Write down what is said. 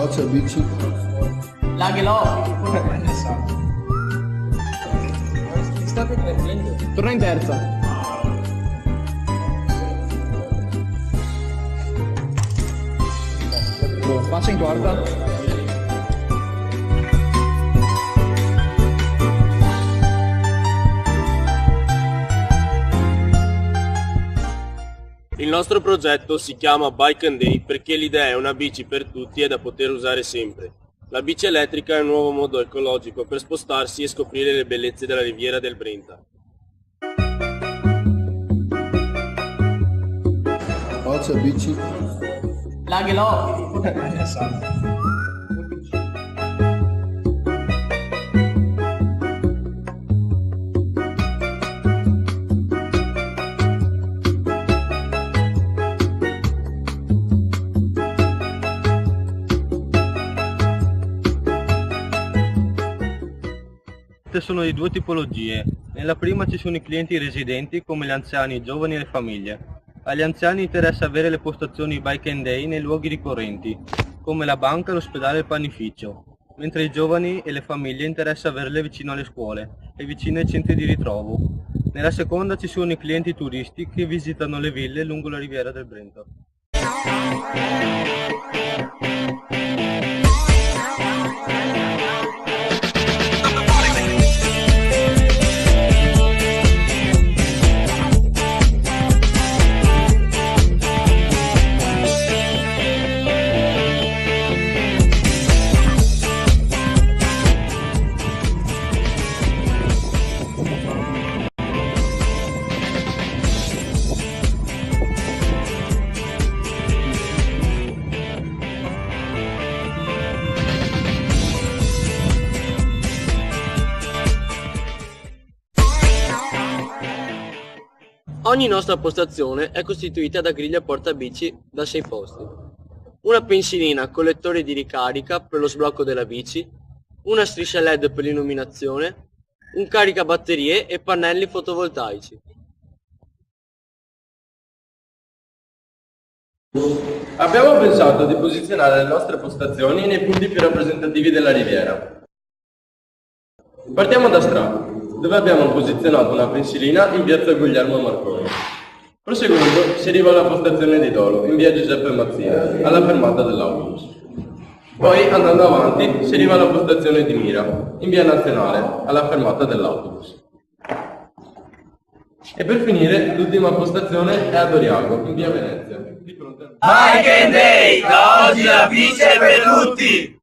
Forza bici. Laghelò. Torna in terza. Passa in quarta. Il nostro progetto si chiama Bike and Day perché l'idea è una bici per tutti e da poter usare sempre. La bici elettrica è un nuovo modo ecologico per spostarsi e scoprire le bellezze della riviera del Brenta. Forza bici. Laghelò. Sono di due tipologie. Nella prima ci sono i clienti residenti come gli anziani, i giovani e le famiglie. Agli anziani interessa avere le postazioni Bike and Day nei luoghi ricorrenti, come la banca, l'ospedale e il panificio, mentre ai giovani e le famiglie interessa averle vicino alle scuole e vicino ai centri di ritrovo. Nella seconda ci sono i clienti turisti che visitano le ville lungo la riviera del Brenta. Ogni nostra postazione è costituita da griglie portabici da 6 posti, una pensilina con lettore di ricarica per lo sblocco della bici, una striscia LED per l'illuminazione, un caricabatterie e pannelli fotovoltaici. Abbiamo pensato di posizionare le nostre postazioni nei punti più rappresentativi della riviera. Partiamo da Stra, dove abbiamo posizionato una pensilina in piazza Guglielmo Marconi. Proseguendo si arriva alla postazione di Dolo, in via Giuseppe Mazzina, alla fermata dell'autobus. Poi andando avanti si arriva alla postazione di Mira, in via Nazionale, alla fermata dell'autobus. E per finire l'ultima postazione è a Doriago, in via Venezia, di fronte al... Bike and Day, da oggi la bici è per tutti!